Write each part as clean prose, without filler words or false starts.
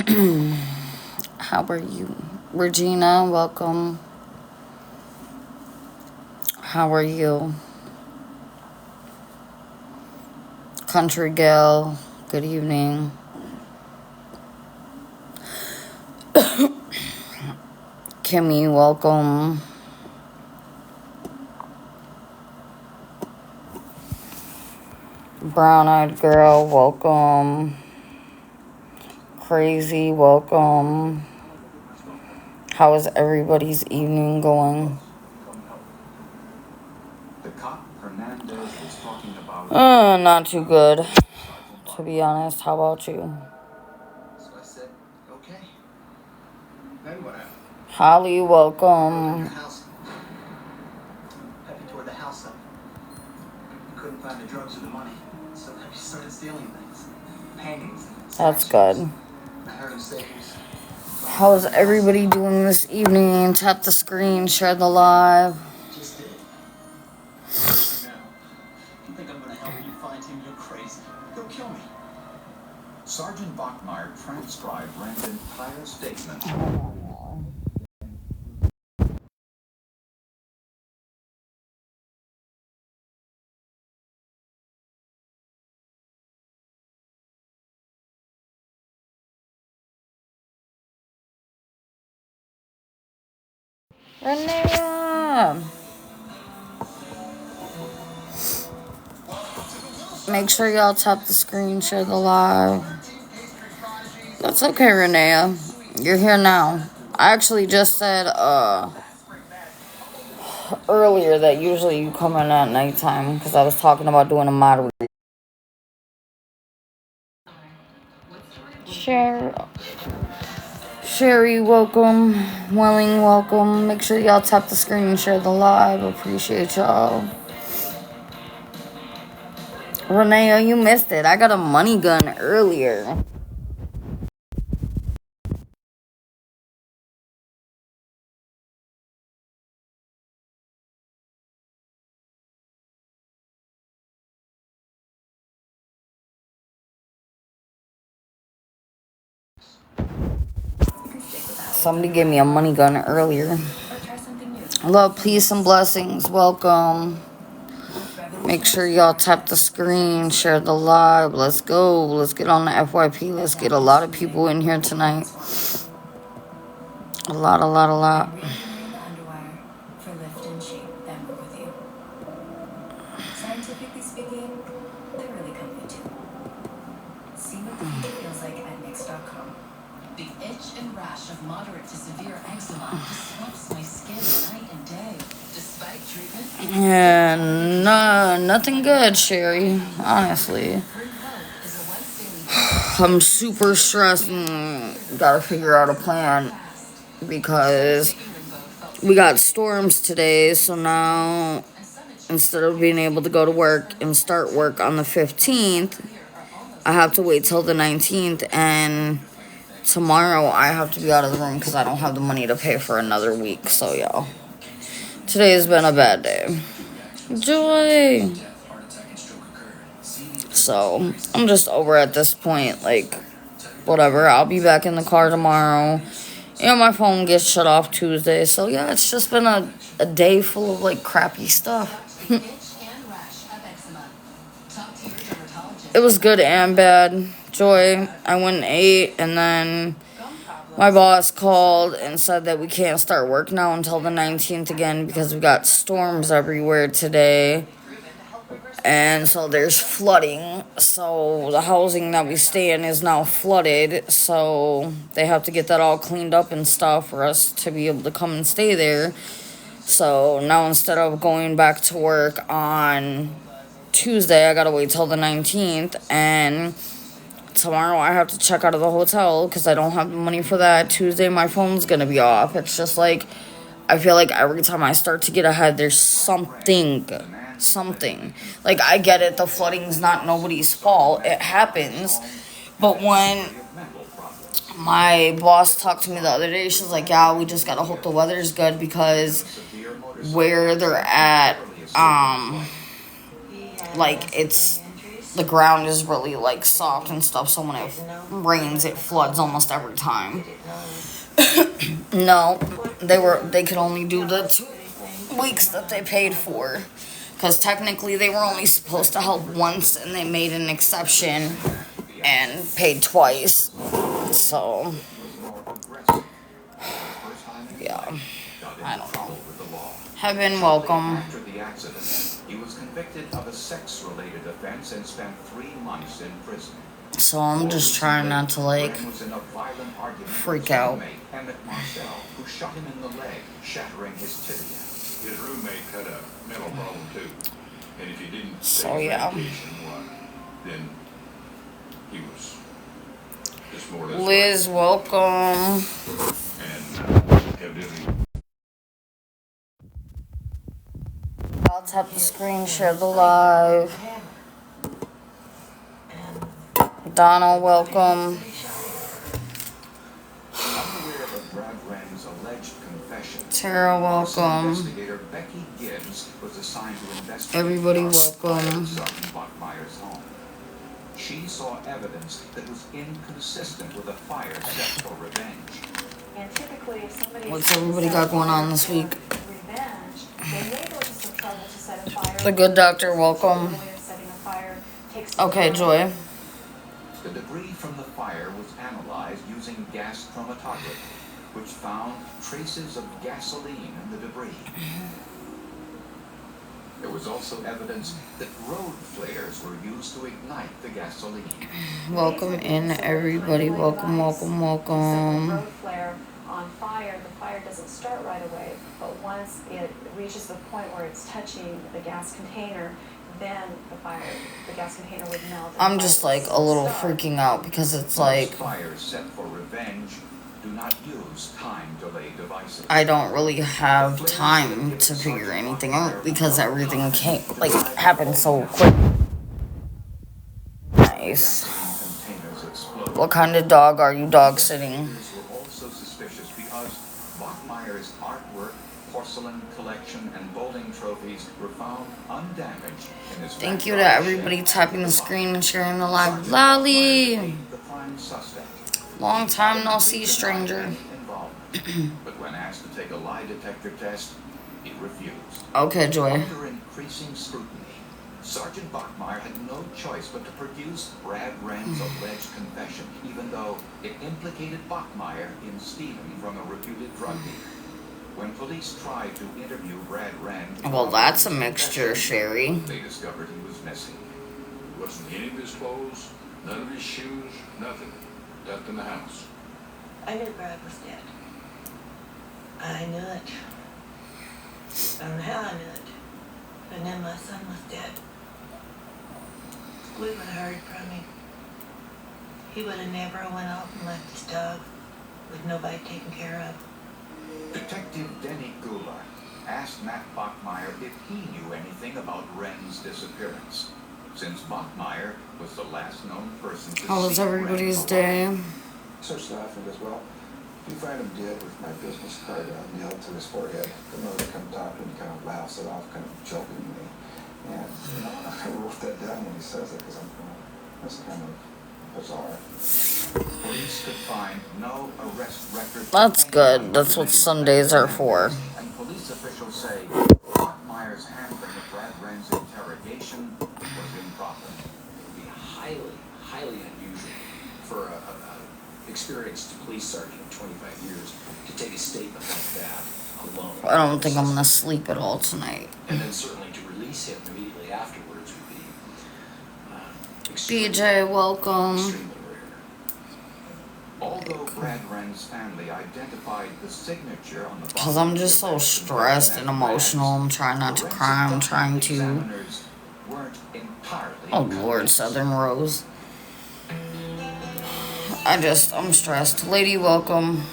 How are you? Regina, welcome. How are you? Country Gal, good evening. Kimmy, welcome. Brown Eyed Girl, welcome. Crazy, welcome. How is everybody's evening going? Not too good, to be honest. How about you? Holly, welcome. That's good. How's everybody doing this evening? Tap the screen, share the live. Sergeant Bachmeyer transcribed Rand's entire statement. Renee! Make sure y'all tap the screen, share the live. That's okay, Renea. You're here now. I actually just said earlier that usually you come in at nighttime because I was talking about doing a moderate. Sherry, welcome. Welling, welcome. Make sure y'all tap the screen and share the live. Appreciate y'all. Renea, you missed it. I got a money gun earlier. Somebody gave me a money gun earlier. Love, peace, and blessings. Welcome. Make sure y'all tap the screen, share the live. Let's go. Let's get on the FYP. Let's get a lot of people in here tonight. A lot. Scientifically speaking, they're really comfy too. See what the future feels like at Nix.com. The itch and rash of moderate to severe eczema disrupts my skin night and day. Despite treatment. Yeah, no, nothing good, Sherry. Honestly. I'm super stressed and gotta figure out a plan because we got storms today, so now instead of being able to go to work and start work on the 15th, I have to wait till the 19th, and tomorrow I have to be out of the room because I don't have the money to pay for another week. So, y'all, today has been a bad day. Joy! So, I'm just over at this point, like, whatever. I'll be back in the car tomorrow. And my phone gets shut off Tuesday. So, yeah, it's just been a day full of, like, crappy stuff. It was good and bad. Joy, I went and ate, and then my boss called and said that we can't start work now until the 19th again because we got storms everywhere today. And so there's flooding. So the housing that we stay in is now flooded. So they have to get that all cleaned up and stuff for us to be able to come and stay there. So now instead of going back to work on Tuesday, I gotta wait till the 19th. And tomorrow I have to check out of the hotel because I don't have the money for that. Tuesday my phone's gonna be off. It's just like, I feel like every time I start to get ahead, there's something. Like, I get it, the flooding's not nobody's fault. It happens. But when my boss talked to me the other day, she was like, yeah, we just gotta hope the weather's good because where they're at, like, it's the ground is really like soft and stuff, so when it rains it floods almost every time. No, they could only do the 2 weeks that they paid for, because technically they were only supposed to help once and they made an exception and paid twice. So yeah, I don't know. Heaven, welcome. After the accident, he was convicted of a sex-related offense and spent 3 months in prison. So I'm just trying not to like freak out. Who shot him in the leg, shattering his tibia. His roommate had a mental problem too, and if he didn't so yeah. Then he was just more or less. Liz, welcome. And evidently. I'll tap the screen, share the live. Donna, welcome. Tara, welcome. Everybody, welcome. She saw evidence that was inconsistent with a fire set for revenge. And typically, if somebody what's everybody got going on this week? The good doctor, welcome. Okay, Joy. The debris from the fire was analyzed using gas chromatography, which found traces of gasoline in the debris. There was also evidence that road flares were used to ignite the gasoline. Welcome in, everybody. Welcome, welcome, welcome. Road flare on fire, the fire doesn't start right away, but once it reaches the point where it's touching the gas container, then the gas container would melt. I'm just like a little freaking out because it's like fires set for revenge do not use time delay devices. I don't really have time to figure anything out because everything came like happened so quick. Nice. What kind of dog are you dog sitting? Were also suspicious because Bachmeier's artwork, porcelain collection, and bowling trophies were found undamaged in his. Thank you to everybody tapping the screen and sharing the live. Lolly! The prime suspect. Long time no see, stranger. But when asked to take a lie detector test, he refused. Okay, Joy. Under increasing scrutiny, Sergeant Bachmeier had no choice but to produce Brad Wren's alleged confession, even though it implicated Bachmeier in stealing from a reputed drug dealer. When police tried to interview Brad Wren... Well, that's a mixture, Sherry. They discovered he was missing. There wasn't any of his clothes, none of his shoes, nothing. Left in the house. I knew Brad was dead. I knew it. I don't know how I knew it. But then my son was dead. We would have heard from him. He would have never went off and left his dog with nobody taken care of. Detective Denny Gula asked Matt Bachmeier if he knew anything about Wren's disappearance, since Bachmeier was the last known person to How was see everybody's Wren day? alive. Searched the office as well. If you find him dead with my business card nailed to his forehead, the mother come talk to him, kind of laughs it off, kind of jokingly. And, you know, I wrote that down when he says it, because I'm going, that's kind of bizarre. Police could find no arrest record. That's good. That's what Sundays are for. And police officials say Bachmeier's handling of Brad Wren's interrogation was improper. It would be highly unusual for a experienced police sergeant of 25 years to take a statement like that alone. I don't think I'm gonna sleep at all tonight. And then certainly to release him immediately afterwards would be BJ, welcome. extremely rare. Although Brad Wren's family identified the signature on the Because I'm just so stressed and emotional. I'm trying not to cry. I'm trying to... examiners weren't entirely Oh, Lord, Southern Rose. I'm stressed. Lady, welcome.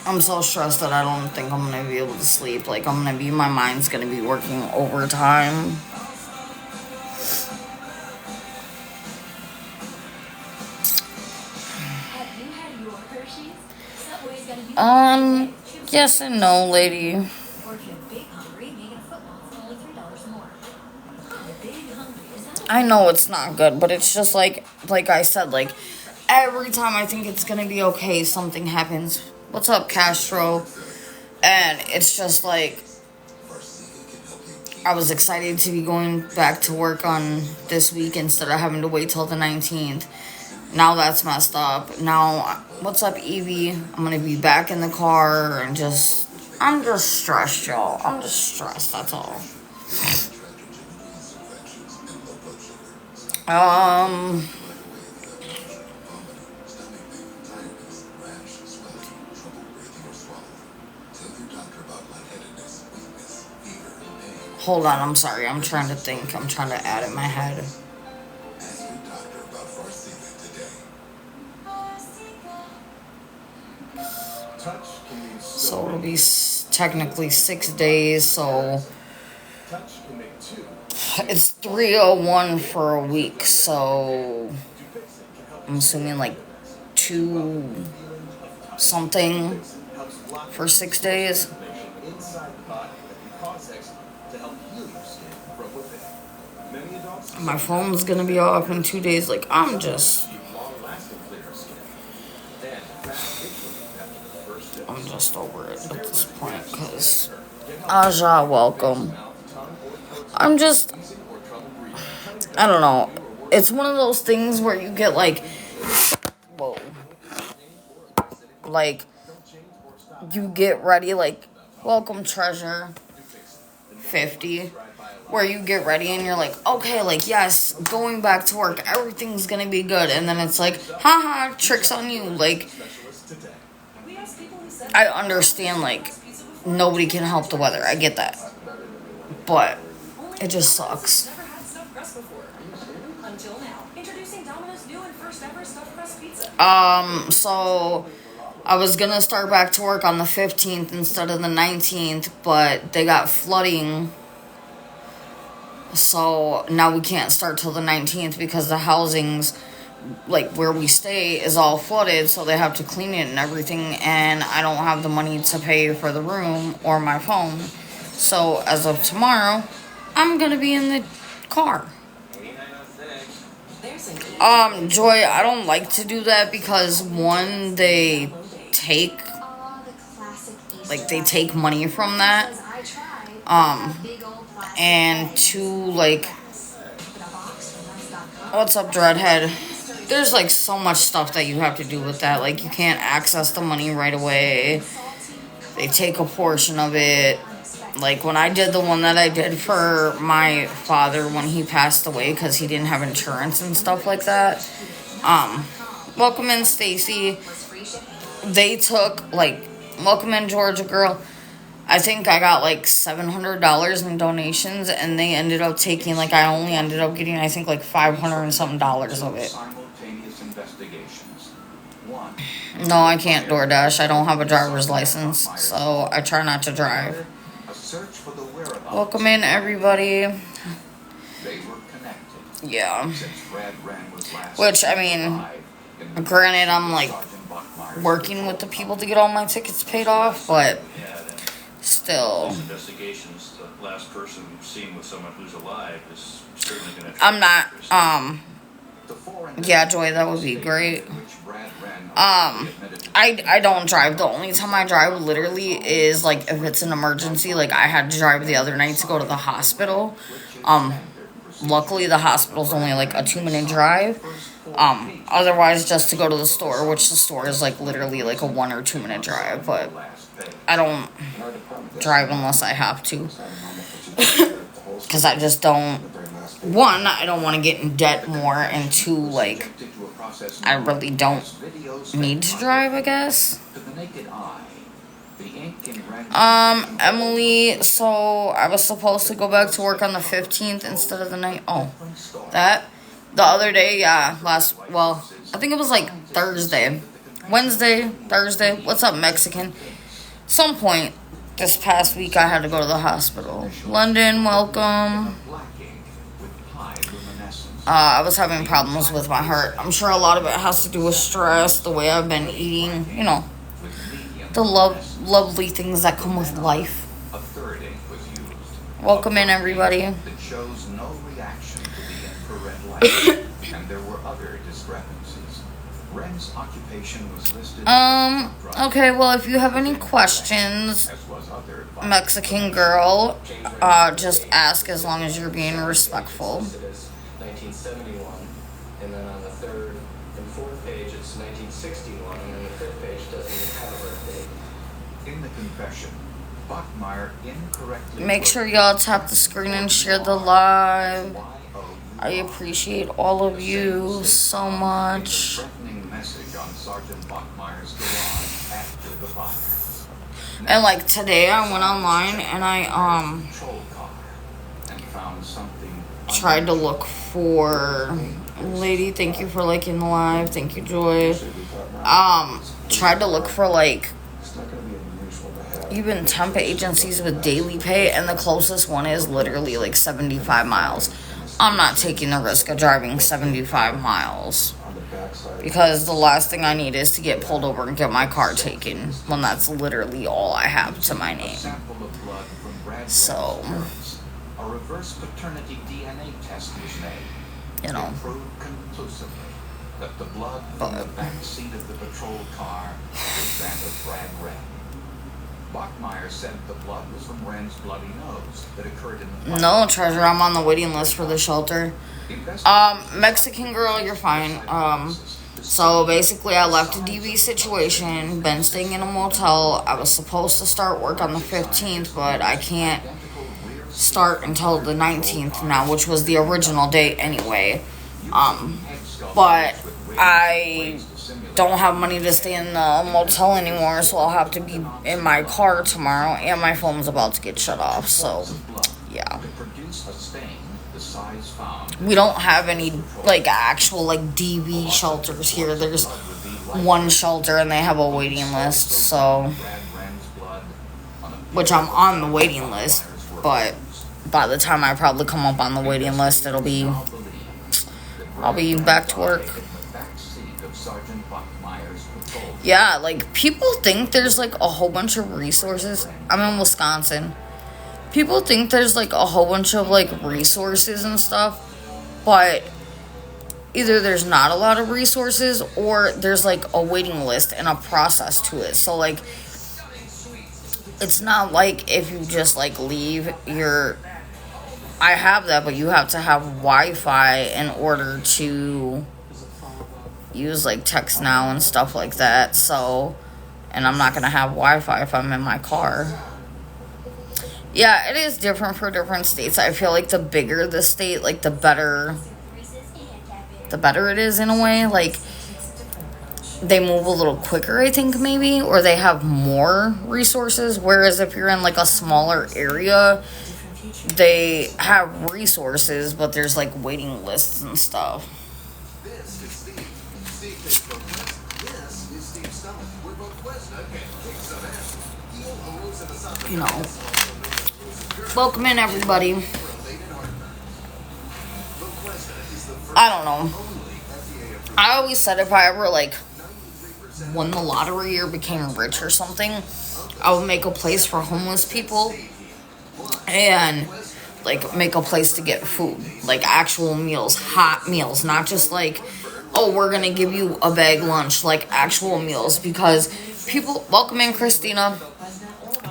I'm so stressed that I don't think I'm going to be able to sleep. Like, my mind's going to be working overtime. Yes and no, lady. I know it's not good, but it's just like I said, like, every time I think it's gonna be okay, something happens. What's up, Castro? And it's just like, I was excited to be going back to work on this week instead of having to wait till the 19th. Now that's messed up. Now, what's up, Evie? I'm gonna be back in the car and I'm just stressed, y'all. I'm just stressed, that's all. Hold on, I'm sorry. I'm trying to think. I'm trying to add in my head. So it'll be technically 6 days, so it's 301 for a week, so I'm assuming like 2 something for 6 days. My phone's gonna be off in 2 days. Like, I'm just over it at this point, because Aja, welcome. I don't know. It's one of those things where you get like, whoa. Like, you get ready, like, welcome, Treasure 50. Where you get ready and you're like, okay, like, yes, going back to work, everything's gonna be good. And then it's like, haha, tricks on you. Like, I understand, like, nobody can help the weather. I get that. But it just sucks. So I was gonna start back to work on the 15th instead of the 19th, but they got flooding. So now we can't start till the 19th because the housings, like, where we stay is all flooded, so they have to clean it and everything, and I don't have the money to pay for the room or my phone. So as of tomorrow, I'm gonna be in the car. Joy, I don't like to do that because, one, they take money from that. And 2, like, what's up, Dreadhead? There's, like, so much stuff that you have to do with that. Like, you can't access the money right away. They take a portion of it. Like, when I did the one that I did for my father when he passed away because he didn't have insurance and stuff like that. Welcome in, Stacy. They took, like, welcome in, Georgia girl. I think I got like $700 in donations, and they ended up taking, like, I only ended up getting, I think, like $500 and something of it. No, I can't DoorDash. I don't have a driver's license, so I try not to drive. Welcome in, everybody. Yeah. Which, I mean, granted, I'm, like, working with the people to get all my tickets paid off, but still. Investigations, the last person seen with someone who's alive is certainly going to. I'm not, yeah, Joy, that would be great. I don't drive. The only time I drive literally is, like, if it's an emergency. Like, I had to drive the other night to go to the hospital. Luckily the hospital's only like a 2-minute drive. Otherwise just to go to the store, which the store is like literally like a 1 or 2 minute drive, but I don't drive unless I have to. Because I just don't, 1, I don't want to get in debt more, and 2, like, I really don't need to drive, I guess. Emily, so I was supposed to go back to work on the 15th instead of the night. Oh, that, the other day, yeah, I think it was like Wednesday, Thursday. What's up, Mexican? Some point this past week I had to go to the hospital. London, welcome. I was having problems with my heart. I'm sure a lot of it has to do with stress, the way I've been eating, you know, the lovely things that come with life. and there were other discrepancies. Ren's occupation was listed Okay, well, if you have any questions, as was other Mexican girl, just ask as long as you're being respectful. It is 1971, and then on the third and fourth page it's 1961, and then the fifth page doesn't even have a birth date. In the confession, Bachmeyer incorrectly Make sure y'all tap the screen and share the live. I appreciate all of you so much. threatening message on Sergeant Bachmeyer's garage after the fire. And like today I went online and I Patrol car and found something tried to look for lady, thank you for liking the live, thank you Joy. Tried to look for like It's not gonna be unusual to have. even temp agencies with daily pay, and the closest one is literally like 75 miles. I'm not taking the risk of driving 75 miles On the backside. because the last thing I need is to get pulled over and get my car taken when that's literally all I have to my a name. sample of blood from Brad So- Ren's parents. A reverse paternity DNA test was made. You know. It proved conclusively that the blood from the back seat of the patrol car was that of Brad Ren. Bachmeyer said the blood was from Ren's bloody nose that occurred in the fire. No, Treasure, I'm on the waiting list for the shelter. Mexican girl, you're fine. So basically I left a DV situation, been staying in a motel. I was supposed to start work on the 15th, but I can't start until the 19th now, which was the original date anyway. But I don't have money to stay in the motel anymore, so I'll have to be in my car tomorrow, and my phone's about to get shut off, so yeah. We don't have any like actual like DV shelters here. There's one shelter and they have a waiting list, so which I'm on the waiting list, but by the time I probably come up on the waiting list, I'll be back to work. Yeah, like people think there's like a whole bunch of resources. I'm in Wisconsin. People think there's like a whole bunch of like resources and stuff, but either there's not a lot of resources or there's like a waiting list and a process to it. So like it's not like if you just like leave your, I have that, but you have to have Wi-Fi in order to use like text now and stuff like that. So, and I'm not gonna have Wi-Fi if I'm in my car. Yeah, it is different for different states. I feel like the bigger the state, like the better it is in a way. Like they move a little quicker, I think, maybe, or they have more resources. Whereas if you're in like a smaller area, they have resources, but there's like waiting lists and stuff. This is Steve. Steve takes both West. This is Steve's stomach. We're both West. Okay, take some ass. Heel arose in the sun. You know. Welcome in, everybody. I don't know. I always said if I ever like won the lottery or became rich or something, I would make a place for homeless people and like make a place to get food, like actual meals, hot meals, not just like, oh, we're gonna give you a bag lunch, like actual meals. Because people, welcome in, Christina.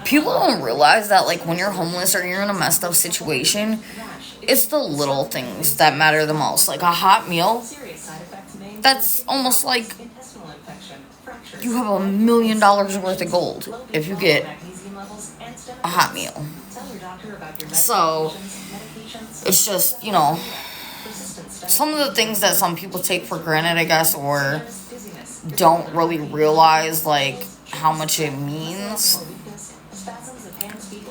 People don't realize that like when you're homeless or you're in a messed up situation, it's the little things that matter the most. Like a hot meal, that's almost like you have $1 million worth of gold if you get a hot meal. So it's just, you know, some of the things that some people take for granted, I guess, or don't really realize like how much it means,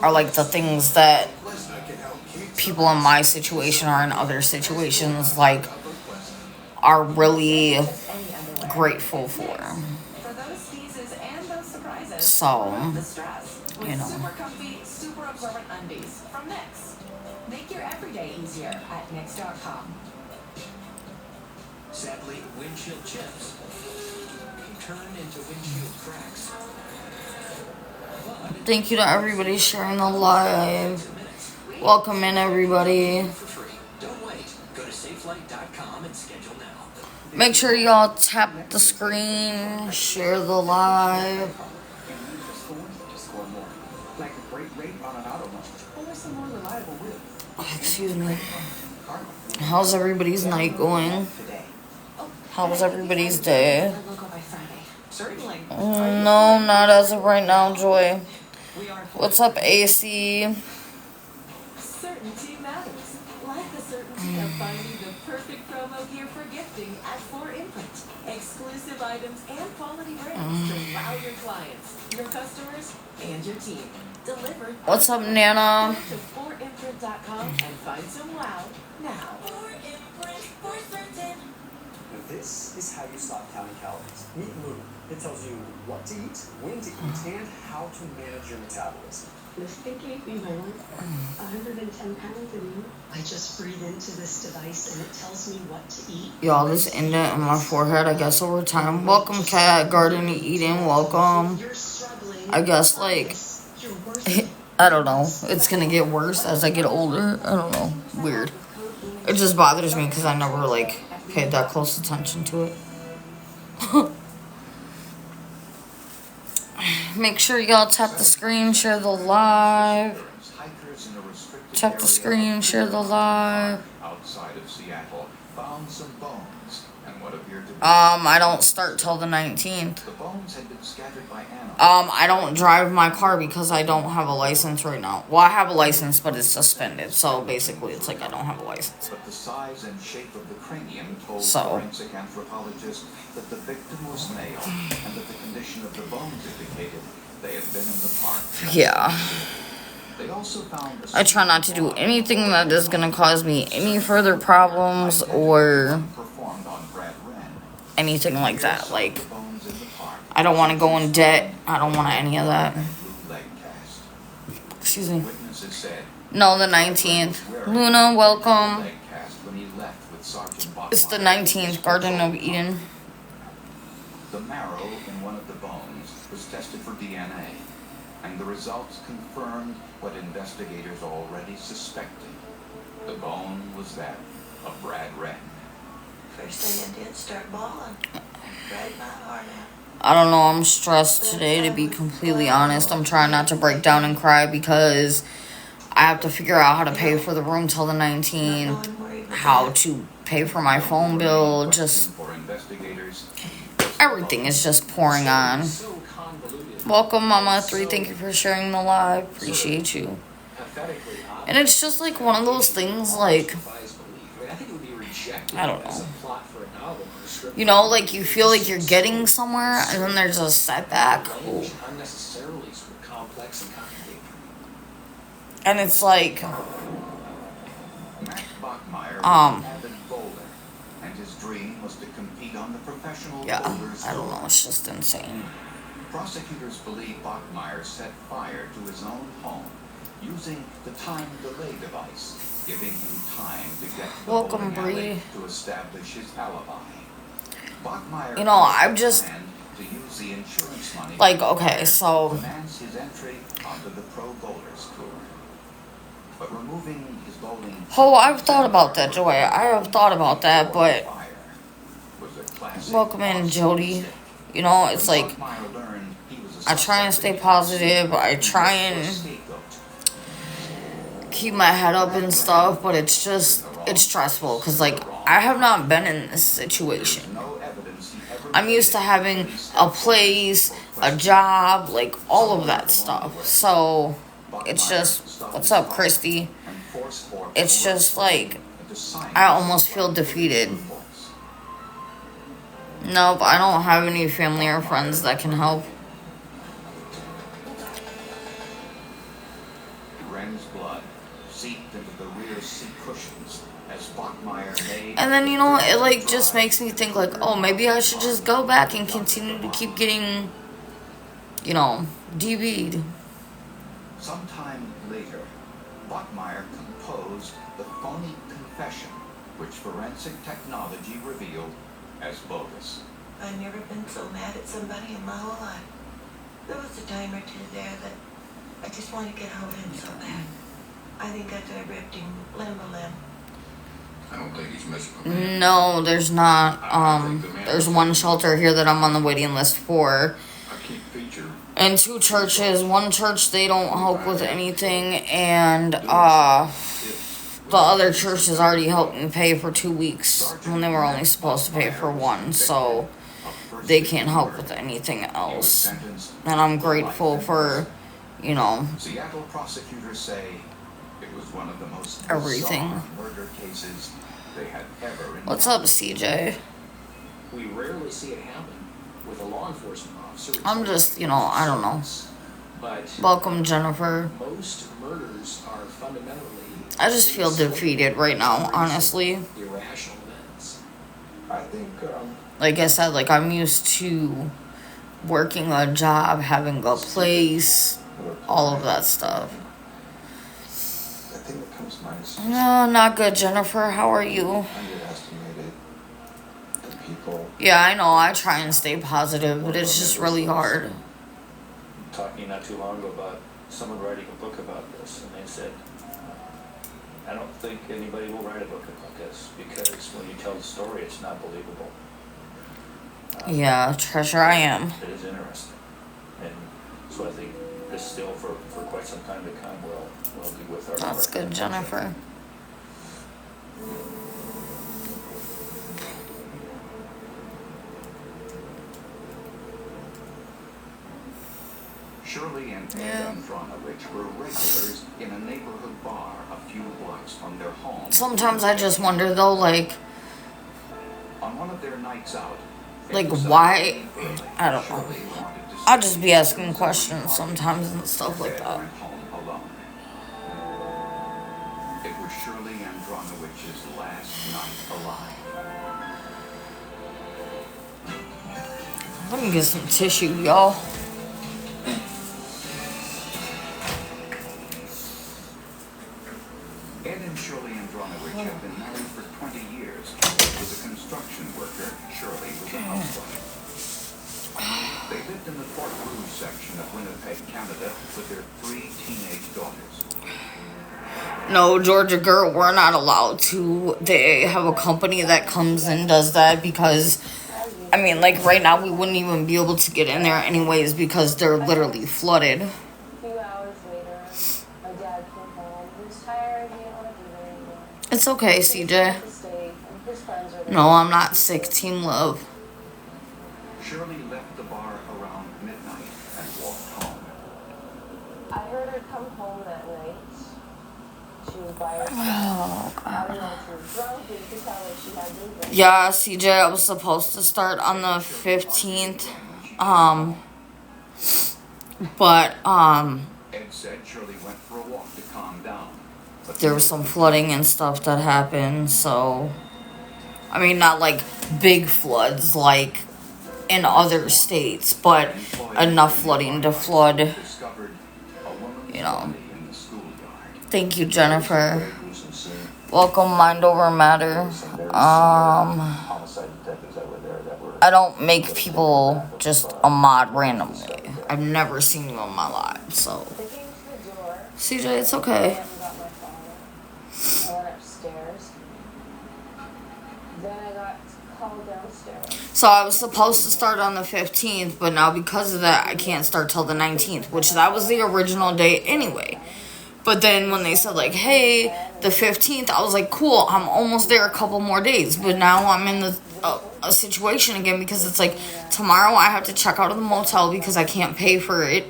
are like the things that people in my situation or in other situations like are really grateful for. So, you know. Super comfy, super absorbent undies from Knix. Make your everyday easier at Knix.com. Sadly, windshield chips can turn into windshield cracks. Thank you to everybody sharing the live. Welcome in, everybody. For free. Don't wait. Go to safelight.com Make sure y'all tap the screen, share the live. Like a great rate on an auto loan. Well, there's some more reliable with. Excuse me. How's everybody's night going? How's everybody's day? Certainly. No, not as of right now, Joy. What's up, AC? Certainty matters. Like the certainty of finding the perfect promo gear for gifting at 4 Imprint. Exclusive items and quality brands to wow your clients, your customers, and your team. Delivered. What's up, Nana? Go to 4imprint.com and find some wow now. 4imprint for certain. This is how you stop counting calories. Meet Luna. It tells you what to eat, when to eat, and how to manage your metabolism. Mistake gave me my life 110 pounds in you. I just breathe into this device and it tells me what to eat. Y'all, this indent in my forehead, I guess, over time. Welcome, Cat Garden Eden. Welcome. I guess, like, I don't know. It's gonna get worse as I get older. I don't know. Weird. It just bothers me because I never, like, paid that close attention to it. Make sure y'all tap the screen, share the live. Tap the screen, share the live. Outside of Seattle, found some bones and what appeared to be. I don't start till the 19th. The bones had been scattered by animals. I don't drive my car because I don't have a license right now. Well, I have a license, but it's suspended. So basically, it's like I don't have a license. But the size and shape of the cranium told So. forensic anthropologists that the victim was male and that the condition of the bones indicated they had been in the park. Yeah. They also found I try not to do anything that is going to cause me any further problems or performed on Brad Wren. anything like that. Like, I don't want to go in debt. I don't want any of that. Excuse me. Witnesses said No, the 19th. Luna, welcome. leg cast when he left with Sergeant It's the Bachmeier. 19th, Garden of Eden. The marrow in one of the bones was tested for DNA, and the results confirmed what investigators already suspected. The bone was that of Brad Wren. First thing I did, start bawling. Cried my heart out. I don't know, I'm stressed today, to be completely honest. I'm trying not to break down and cry because I have to figure out how to pay for the room till the 19th, how to pay for my phone bill, just For investigators, everything is just pouring on. Welcome, Mama 3, thank you for sharing the live, appreciate you. And it's just like one of those things, like, I don't know. You know, like you feel like you're getting somewhere and then there's a setback. Ooh. And it's like, Matt Bachmeier was an avid bowler, and his dream was to compete on the professional yeah, bowlers I don't tour. know, it's just insane. Prosecutors believe Bachmeier set fire to his own home using the time delay device, giving him time to get to the Welcome, bowling alley Bree. to establish his alibi. Bachmeier You know, I'm just, planned to use the insurance money like, okay, so, finance his entry onto the Pro Bowlers Tour. But removing his bowling oh, I've thought about that, Joy. I have thought about that, but fire was a classic welcome in, Jody. You know, it's like, Bachmeier learned he was a I try and suspect stay positive. I try and scapegoat. keep my head up and stuff, but it's just, it's stressful because, like, I have not been in this situation. No evidence he ever I'm used to having a place, a job, like, all of that stuff. So, it's just, what's up, Christy? It's just, like, I almost feel defeated. Nope, I don't have any family or friends that can help. Wren's blood seeped into the rear seat cushions as Bachmeier made. And then, you know, it, like, just makes me think, like, oh, maybe I should just go back and continue to keep getting, you know, DV'd. Sometime later, Bachmeier composed the phony confession, which forensic technology revealed as bogus. I've never been so mad at somebody in my whole life. There was a time or two there that I just wanted to get hold of him so bad. I think after I ripped him limb to limb. I don't think he's missing a man. No, there's not. There's one shelter here that I'm on the waiting list for. A key feature. And 2 churches. One church, they don't help with anything, and the other church has already helped me pay for 2 weeks when they were only supposed to pay for 1, so they can't help with anything else. And I'm grateful for, you know, Seattle prosecutors say it was one of the most everything. bizarre murder cases they had ever What's up, CJ? We rarely see it happen with a law enforcement officer. I'm just, you know, I don't know. But Welcome, Jennifer. most murders are fundamentally I just feel defeated right now, honestly. irrational events. I think, Like I said, like I'm used to working a job, having a place, all of that stuff. the thing that comes to mind is just No, not good, Jennifer. How are you? underestimated the people. Yeah, I know. I try and stay positive, but it's just really hard. Talking not too long ago about someone writing a book about this, and they said, I don't think anybody will write a book about this because when you tell the story, it's not believable. Yeah, Treasure, I am. It is interesting. And so I think this still, for quite some time to come, will be with our... That's good, Jennifer. Shirley and Ed Andronovich were regulars in a neighborhood bar a few blocks from their home. Sometimes I just wonder, though, like, On one of their nights out, like why? I don't know. I'll just be asking questions sometimes and stuff like that. went home alone. It was Shirley Andronovich's last night alive. Let me get some tissue, y'all. Ed and Shirley Andronovich had been married for 20 years. He was a construction worker. Shirley was a housewife. They lived in the Fort Rouge section of Winnipeg, Canada, with their 3 teenage daughters. No, Georgia girl, we're not allowed to. They have a company that comes and does that because, I mean, like right now we wouldn't even be able to get in there anyways because they're literally flooded. A few hours later, my dad came home. He was tired. He didn't want to be there anymore. It's okay, CJ. To stay, and his friends are there. No, I'm not sick. Team love. Shirley left the bar around midnight and walked home. I heard her come home that night. She was by herself. Oh, I don't know if she was drunk, but you could tell that she had been drinking. Yeah, CJ, I was supposed to start on the 15th. But Ed said Shirley went for a walk to calm down. But there was some flooding and stuff that happened, so I mean not like big floods like in other states, but enough flooding to flood, discovered a woman's you know. body in the schoolyard. Thank you, Jennifer. Welcome, Mind Over Matter. Homicide detectives that were there that were... I don't make people just a mod randomly. I've never seen you in my life, so. They came to the door. CJ, it's okay. I got my father. I went upstairs. Then I got called downstairs. So I was supposed to start on the 15th, but now because of that, I can't start till the 19th, which that was the original date anyway. But then when they said, like, hey, the 15th, I was like, cool, I'm almost there a couple more days. But now I'm in a situation again because it's like, tomorrow I have to check out of the motel because I can't pay for it.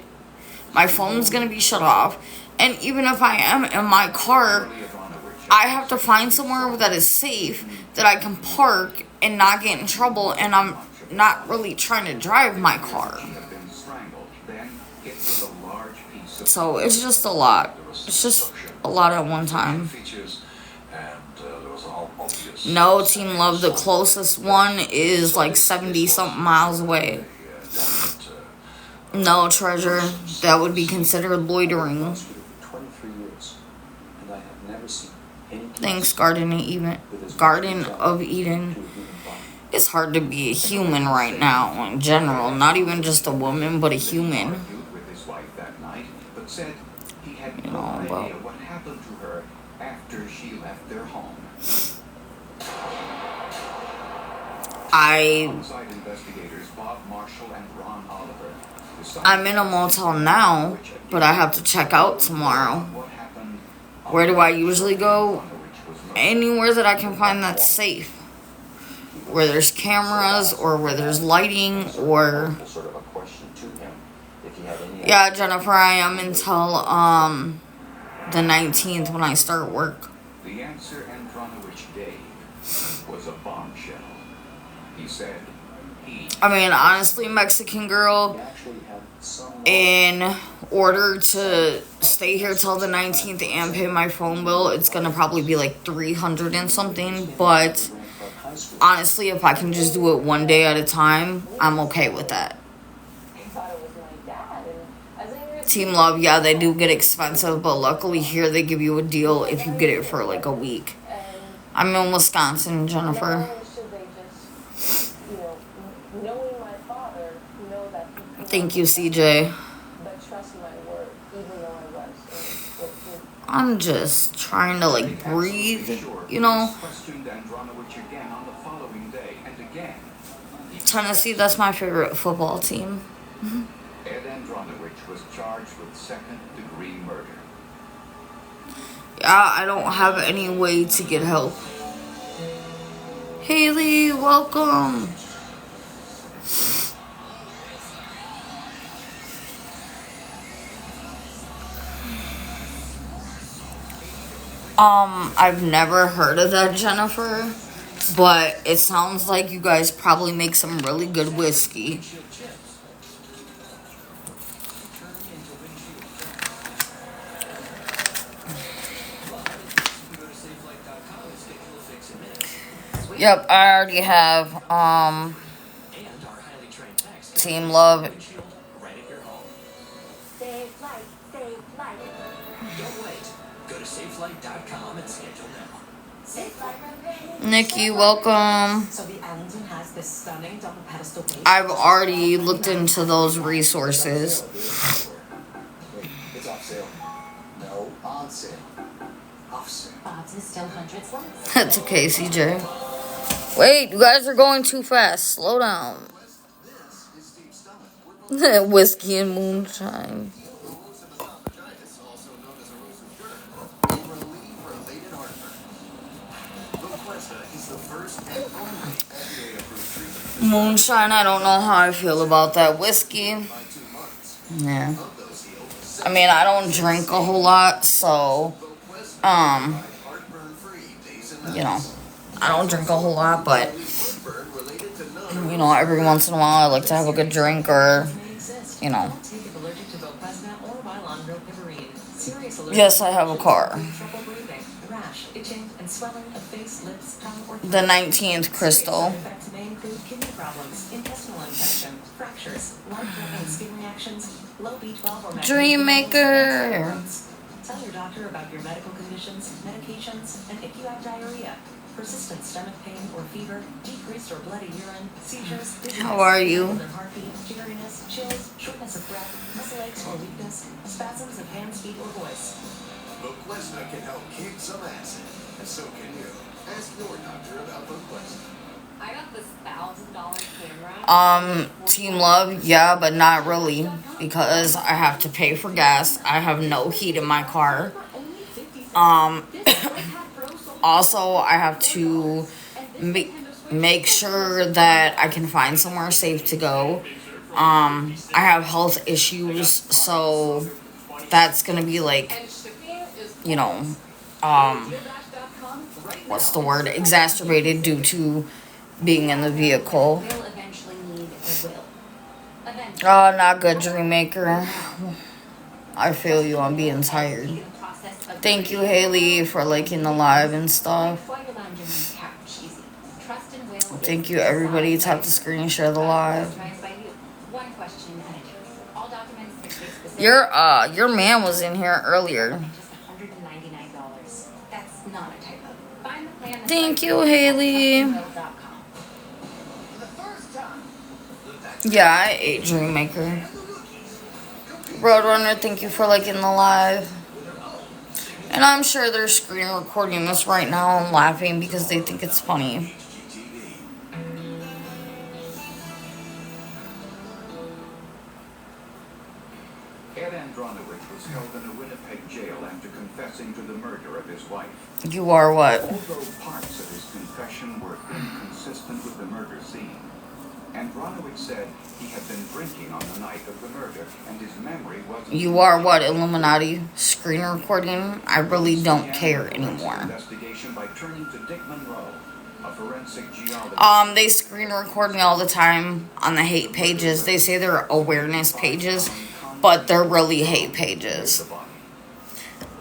My phone's going to be shut off. And even if I am in my car, I have to find somewhere that is safe that I can park and not get in trouble. And I'm not really trying to drive my car. So it's just a lot. It's just a lot at one time. No, Team Love, the closest one is like 70-something miles away. No, Treasure, that would be considered loitering. 23 years, and I have never seen any... Thanks, Garden of Eden. It's hard to be a human right now in general. Not even just a woman, but a human. Said he had no idea what happened to her after she left their home. Homicide investigators Bob Marshall and Ron Oliver decided I'm in a motel now, but I have to check out tomorrow. what happened Where do I usually go? Anywhere that I can find that's safe. Where there's cameras or where there's lighting or... sort of a question to him if he had any Yeah, Jennifer, I am until the 19th when I start work. The answer Andronovich gave was a bombshell. He said I mean, honestly, Mexican girl, in order to stay here till the 19th and pay my phone bill, it's gonna probably be like 300 and something, but honestly, if I can just do it one day at a time, I'm okay with that. Team Love, yeah, they do get expensive, but luckily here they give you a deal if you get it for like a week. I'm in Wisconsin, Jennifer. Thank you, CJ. I'm just trying to like breathe, you know. questioned Andronovich again on the following day and again. Tennessee, that's my favorite football team. Ed Andronovich was charged with second-degree murder. Yeah, I don't have any way to get help. Haley, welcome. I've never heard of that, Jennifer, but it sounds like you guys probably make some really good whiskey. Yep, I already have, Team Love. Save life, save life. Don't wait. Go to SafeLight.com and schedule now. SafeLight. Nikki, welcome. So the Allington has this stunning double pedestal base. I've already looked into those resources. It's off sale. No, on sale. Off sale. Bob's is still hundreds less. That's okay, CJ. Wait, you guys are going too fast. Slow down. Whiskey and moonshine. Moonshine, I don't know how I feel about that. Whiskey, yeah. I mean, I don't drink a whole lot, so, you know, I don't drink a whole lot, but, you know, every once in a while I like to have a good drink or, you know. Yes, I have a car. The 19th, Crystal. Dreammaker. Tell your doctor about your medical conditions, medications, and if you have diarrhea, persistent stomach pain or fever, decreased or bloody urine, seizures, how are you? heartbeat, jitteriness, chills, shortness of breath, muscle aches or weakness, spasms of hands, feet, or voice. Voquezna can help kick some ass in, and so can you. Ask your doctor about Voquezna. I got this $1,000 camera. Team Love, yeah, but not really, because I have to pay for gas. I have no heat in my car. Also, I have to make sure that I can find somewhere safe to go. I have health issues, so that's gonna be like, you know, what's the word? Exacerbated due to being in the vehicle. Oh, not good, Dreammaker. I feel you on being tired. Thank you, Haley, for liking the live and stuff. Thank you, everybody. Tap the screen, share the live. Your man was in here earlier. Thank you, Haley. Yeah, I ate Dreammaker. Roadrunner, thank you for liking the live. And I'm sure they're screen recording this right now and laughing because they think it's funny. Ed Andronowicz was held in a Winnipeg jail after confessing to the murder of his wife. You are what? Although parts of his confession were inconsistent with the murder scene, Andronowicz said he had been drinking on the night of the murder, and his memory wasn't... You are what, Illuminati? Screen recording? I really don't care anymore. Investigation by turning to Dick Monroe, a forensic geologist. They screen record me all the time on the hate pages. They say they're awareness pages, but they're really hate pages.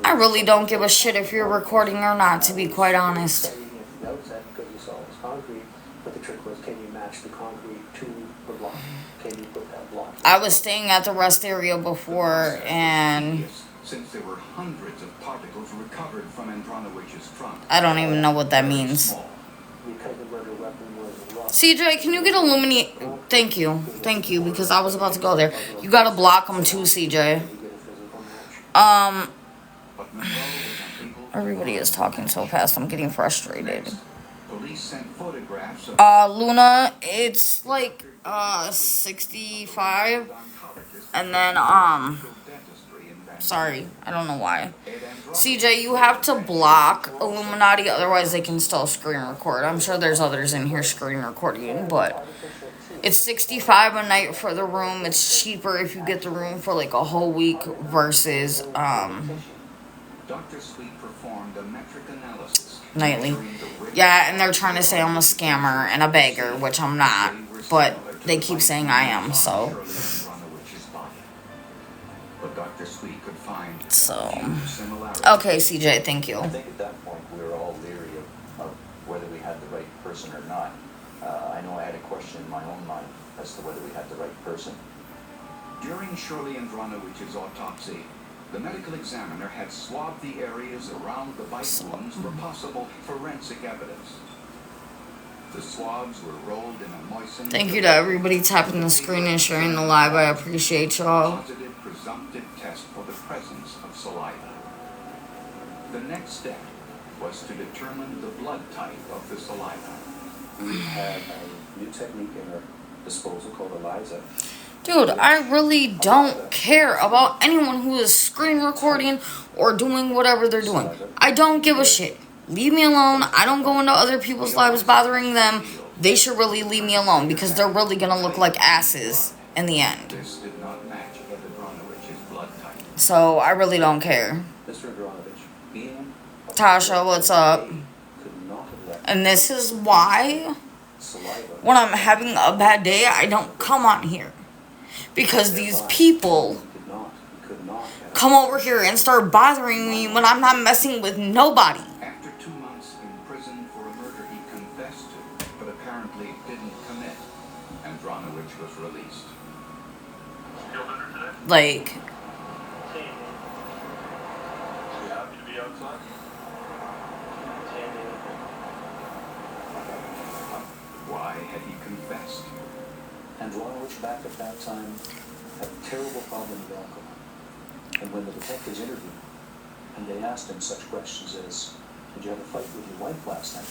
I really don't give a shit if you're recording or not, to be quite honest. That was that because you saw it was concrete, but the trick was, can you match the concrete to the block? Can you put that block? I was staying at the rest area before, and since there were hundreds of particles recovered from Andronowicz's trunk. I don't even know what that means. Because the murder weapon was rough. CJ, can you get illuminate? Thank you, because I was about to go there. You gotta block them too, CJ. Everybody is talking so fast, I'm getting frustrated. Police sent photographs of Luna, it's like 65, and then sorry, I don't know why. CJ, you have to block Illuminati, otherwise they can still screen record. I'm sure there's others in here screen recording, but it's $65 a night for the room. It's cheaper if you get the room for like a whole week versus Dr. Sweet performed a metric analysis nightly. Yeah, and they're trying to say I'm a scammer and a beggar, which I'm not, but they keep saying I am, so. But Dr. Sweet could find Okay, CJ, thank you. I think at that point we were all leery of whether we had the right person or not. I know I had a question in my own mind as to whether we had the right person. During Shirley Andronowicz's autopsy, the medical examiner had swabbed the areas around the bite wounds for possible forensic evidence. The swabs were rolled in a moistened... Thank you to everybody tapping the screen and sharing the live. I appreciate y'all. Positive presumptive test for the presence of saliva. The next step was to determine the blood type of the saliva. We have a new technique in our disposal called ELISA. Dude, I really don't care about anyone who is screen recording or doing whatever they're doing. I don't give a shit. Leave me alone. I don't go into other people's lives bothering them. They should really leave me alone because they're really going to look like asses in the end. This did not match Ed Andronowicz's blood type. So, I really don't care. Mr. Andronovich, being Tasha, what's up? And this is why when I'm having a bad day, I don't come on here. Because these people come over here and start bothering me when I'm not messing with nobody. After 2 months in prison for a murder he confessed to, but apparently didn't commit, Andronowicz was released. Like, happy to be outside? Why had he confessed? Andronowicz back at that time had a terrible problem with alcohol. And when the detectives interviewed him, and they asked him such questions as, did you have a fight with your wife last night?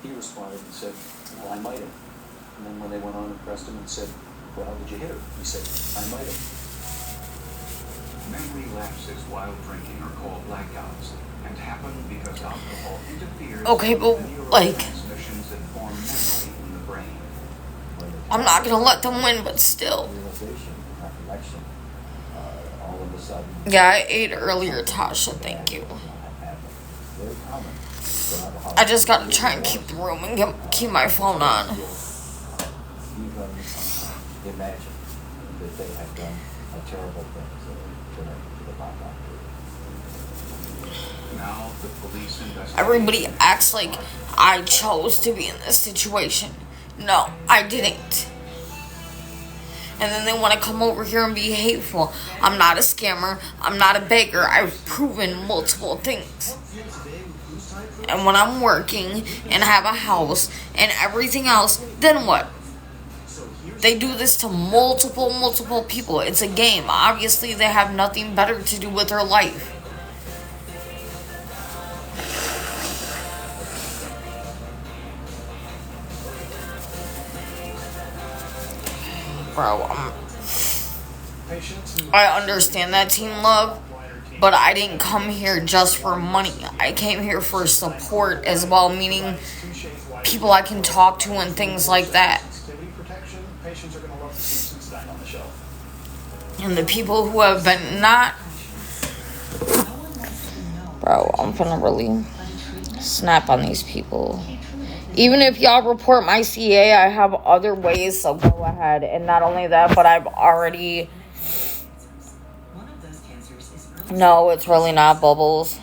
He responded and said, well, I might have. And then when they went on and pressed him and said, well, how did you hit her? He said, I might have. Memory lapses while drinking are called blackouts and happen because alcohol interferes okay, but with like, neurotransmissions that form memory in the brain. I'm not gonna let them win, but still. Yeah, I ate earlier, Tasha, thank you. I just gotta try and keep the room and keep my phone on. Imagine that they have done a terrible thing to the bottom. Now the police investigate. Everybody acts like I chose to be in this situation. No, I didn't. And then they want to come over here and be hateful. I'm not a scammer. I'm not a beggar. I've proven multiple things. And when I'm working and have a house and everything else, then what? They do this to multiple people. It's a game. Obviously, they have nothing better to do with their life. Bro, I understand that, Teen Love, but I didn't come here just for money. I came here for support as well, meaning people I can talk to and things like that. And the people who have been not... Bro, I'm finna really snap on these people. Even if y'all report my CA, I have other ways, so go ahead. And not only that, but I've already... No, it's really not Bubbles.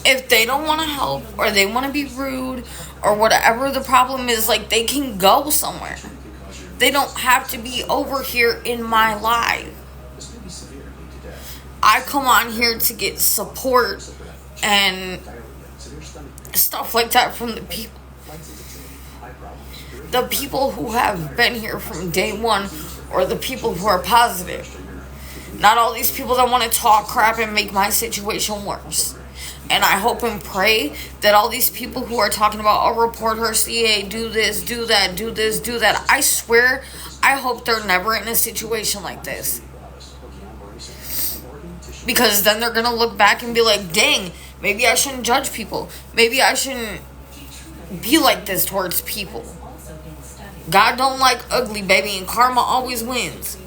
If they don't want to help, or they want to be rude, or whatever the problem is, like, they can go somewhere. They don't have to be over here in my life. I come on here to get support and stuff like that from the people. The people who have been here from day one, or the people who are positive. Not all these people that want to talk crap and make my situation worse. And I hope and pray that all these people who are talking about, oh, report her CA, do this, do that, do this, do that. I swear, I hope they're never in a situation like this. Because then they're going to look back and be like, dang, maybe I shouldn't judge people. Maybe I shouldn't be like this towards people. God don't like ugly, baby, and karma always wins.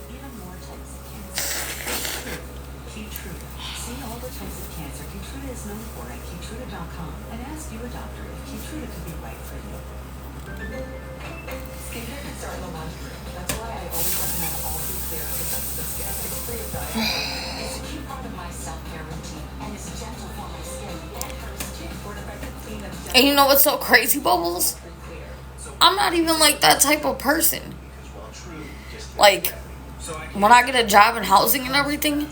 And you know what's so crazy, Bubbles? I'm not even like that type of person. Like, when I get a job in housing and everything,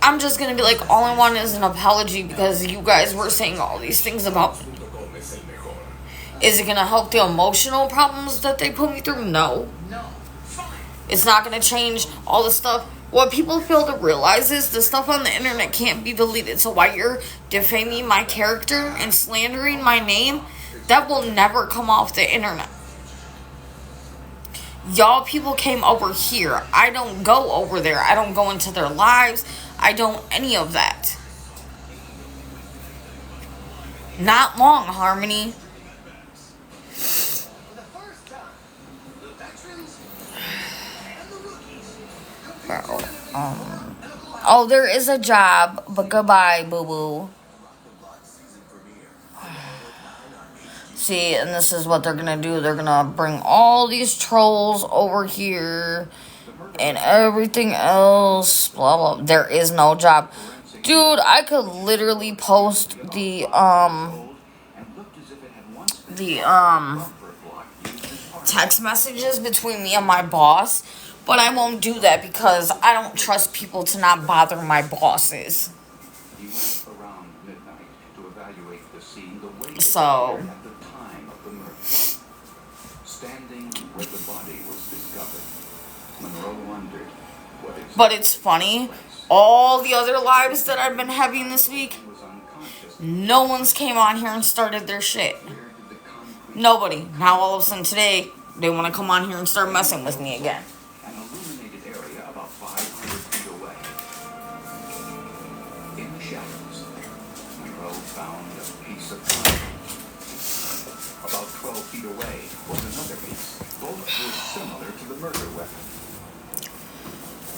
I'm just gonna be like, all I want is an apology because you guys were saying all these things about me. Is it gonna help the emotional problems that they put me through? No. It's not gonna change all the stuff. What people fail to realize is the stuff on the internet can't be deleted. So while you're defaming my character and slandering my name, that will never come off the internet. Y'all people came over here. I don't go over there. I don't go into their lives. I don't any of that. Not long, Harmony. Bro, oh, there is a job, but goodbye, boo-boo. See, and this is what they're gonna do. They're gonna bring all these trolls over here and everything else, blah, blah. There is no job. Dude, I could literally post the text messages between me and my boss, but I won't do that because I don't trust people to not bother my bosses. So, but it's funny, all the other lives that I've been having this week, no one's came on here and started their shit. Nobody. Now all of a sudden today, they want to come on here and start messing with me again. An illuminated area about 500 feet away. In the shadows, Monroe found a piece of pine. About 12 feet away was another piece. Both were similar to the murder weapon.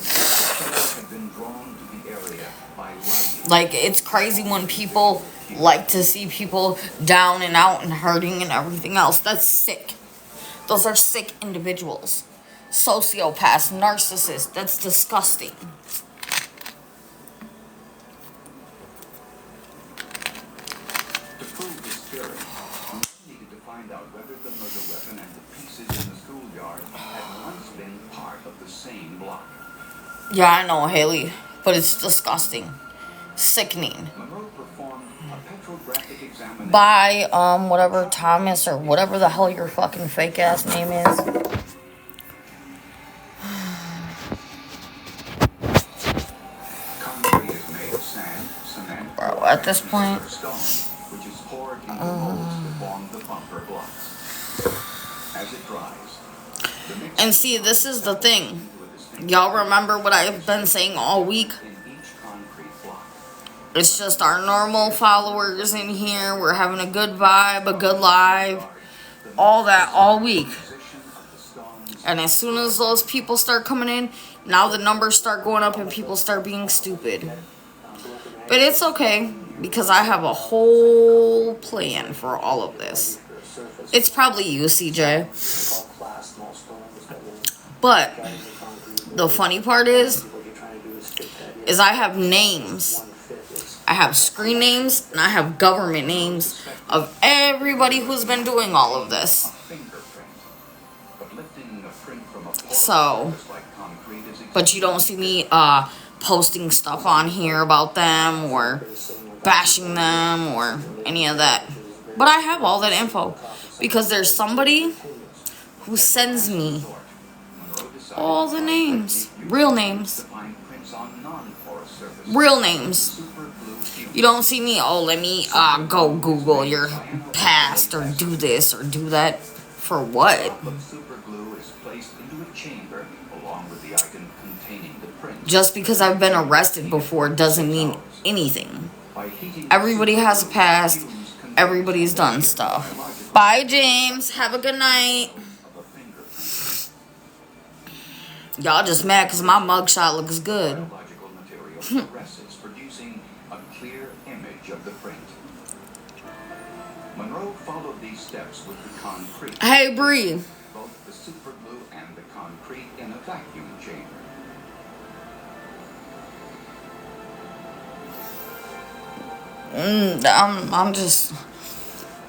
Shadows had been drawn to the area by light. Like, it's crazy when people like to see people down and out and hurting and everything else. That's sick. Those are sick individuals. Sociopaths, narcissists. That's disgusting. To prove this theory, we needed to find out whether the murder weapon and the pieces in the schoolyard had once been part of the same block. Yeah, I know, Haley, but it's disgusting. Sickening. Monroe performed a petrographic examination By, whatever Thomas or whatever the hell your fucking fake ass name is. Concrete is made of sand, cement, Bro, at this point, or stone, which is poured into molds to form the bumper blocks. as it dries. The mix And see, this is the thing. Y'all remember what I've been saying all week? in each concrete block. It's just our normal followers in here. We're having a good vibe, a good live, all that all week. Position of the stones. And as soon as those people start coming in, now the numbers start going up and people start being stupid. But it's okay, because I have a whole plan for all of this. It's probably you, CJ. But the funny part is I have names. I have screen names and I have government names of everybody who's been doing all of this. So, but you don't see me posting stuff on here about them or bashing them or any of that. But I have all that info because there's somebody who sends me all the names, real names. Real names. You don't see me, oh, let me go Google your past or do this or do that. For what? Just because I've been arrested before doesn't mean anything. Everybody has a past. Everybody's done stuff. Bye, James. Have a good night. Y'all just mad because my mugshot looks good. Producing a clear image of the print. Monroe followed these steps with the concrete. Hey, Bree. Both the super glue and the concrete in a vacuum chamber. I'm just...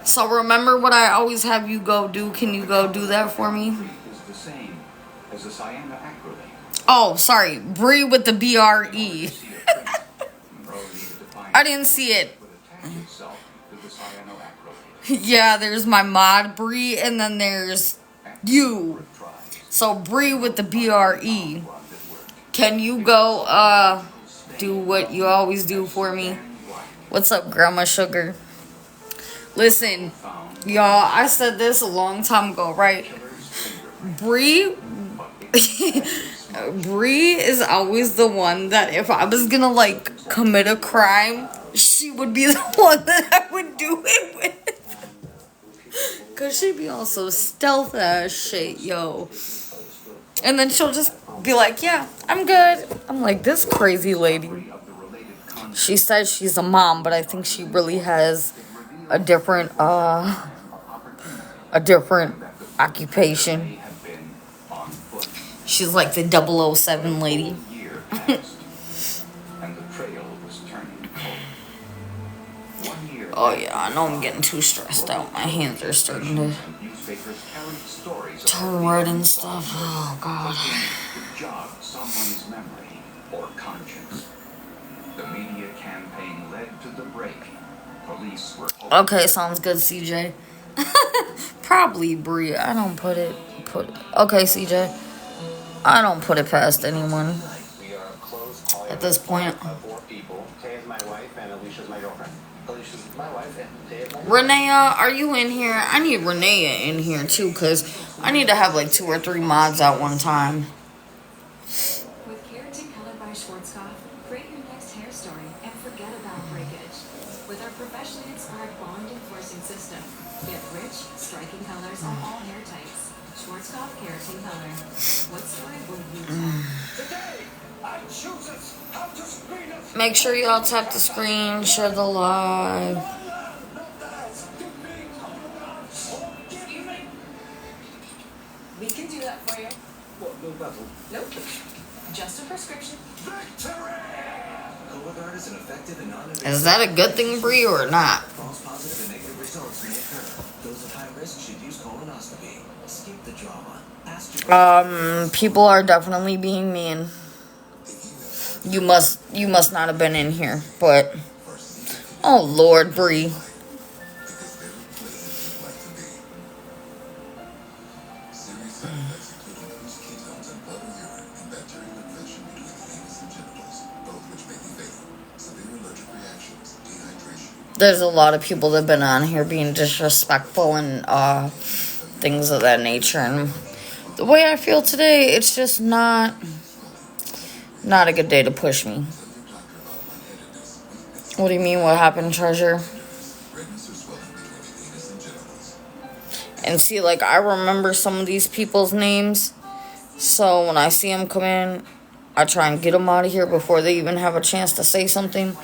So remember what I always have you go do? Can you go do that for me? Is the same as the cyanoacrylate. Oh, sorry. Bree with the BRE. I didn't see it. Yeah, there's my mod Bree, and then there's you. So Bree with the BRE. Can you go do what you always do for me? What's up, Grandma Sugar? Listen, y'all, I said this a long time ago, right? Bree Bree is always the one that if I was gonna like commit a crime, she would be the one that I would do it with. Cause she be on so stealth ass shit, yo. And then she'll just be like, yeah, I'm good. I'm like, this crazy lady. She says she's a mom, but I think she really has a different occupation. She's like the 007 lady. Oh yeah, I know I'm getting too stressed out. My hands are starting to turn red and stuff. Oh god. Someone's memory or conscience. The media campaign led to the break. Police were okay, sounds good, CJ. Probably Bree. I don't put it. Okay, CJ. I don't put it past anyone at this point. Renea, are you in here? I need Renea in here too, because I need to have like 2 or 3 mods at one time. With Keratin Color by Schwarzkopf, create your next hair story and forget about breakage. With our professionally inspired bond enforcing system, get rich, striking colors on all hair types. Schwarzkopf Keratin Color. What story will you tell? Today, I choose it. How to screen it. Make sure y'all tap the screen, share the live. Excuse me? We can do that for you. What, no bezel? Nope. Just a prescription. Victory! Cologuard is an effective and non-invasive. Is that a good thing, Bree, or not? False positive and negative results may occur. Those at high risk should use colonoscopy. Skip the drama. Ask your People are definitely being mean. You must not have been in here, but oh Lord, Bree. There's a lot of people that have been on here being disrespectful and things of that nature. And the way I feel today, it's just not a good day to push me. What do you mean, what happened, Treasure? And see, like, I remember some of these people's names. So when I see them come in, I try and get them out of here before they even have a chance to say something.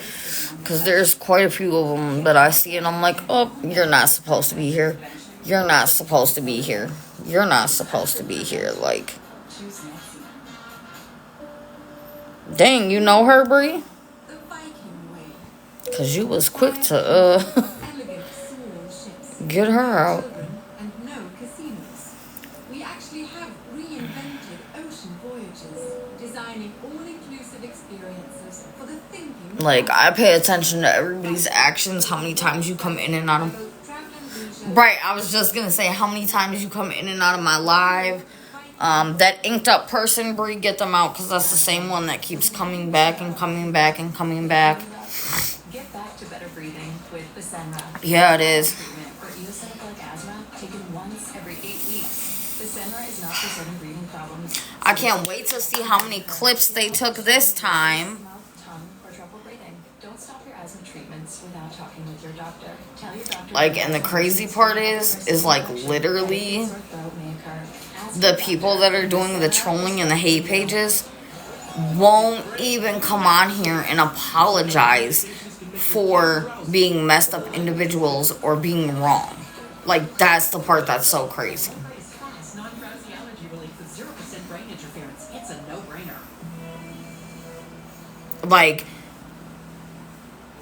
Because there's quite a few of them that I see and I'm like, oh, you're not supposed to be here. You're not supposed to be here. You're not supposed to be here. Like, dang, you know her, Bree? Because you was quick to, get her out. And no casinos. We actually have reinvented ocean voyages, designing all-inclusive experiences for the thinking. Like, I pay attention to everybody's actions, how many times you come in and out of... Right, I was just going to say how many times you come in and out of my live. That inked up person, Bree, get them out, because that's the same one that keeps coming back and coming back and coming back. Get back to better breathing with Fasenra. Yeah, it is. For eosinophilic asthma, taken once every 8 weeks. Fasenra is not presenting breathing problems. I can't wait to see how many clips they took this time. Mouth, tongue, or trouble breathing. Don't stop your asthma treatments without talking with your doctor. Tell your doctor. Like, and the crazy part is like, literally, the people that are doing the trolling and the hate pages won't even come on here and apologize for being messed up individuals or being wrong. Like, that's the part that's so crazy. Non-drowsy allergy relief with 0% brain interference. It's a no-brainer. Like,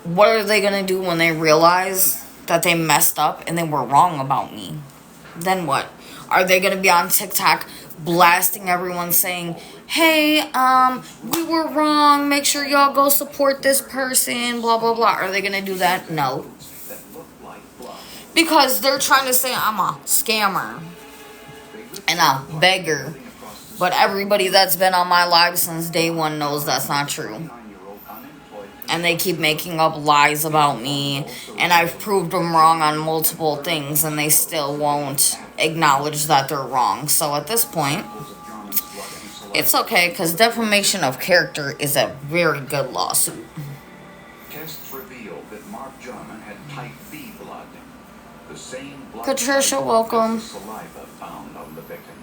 what are they gonna do when they realize that they messed up and they were wrong about me? Then what? Are they gonna be on TikTok blasting everyone saying, hey, we were wrong, make sure y'all go support this person, blah, blah, blah. Are they gonna do that? No. Because they're trying to say I'm a scammer and a beggar. But everybody that's been on my live since day one knows that's not true. And they keep making up lies about me. And I've proved them wrong on multiple things. And they still won't acknowledge that they're wrong. So at this point, it's okay. Because defamation of character is a very good lawsuit. Tests revealed that Mark Jarman had type B blood. The same blood Patricia, type welcome. as the saliva found on the victim.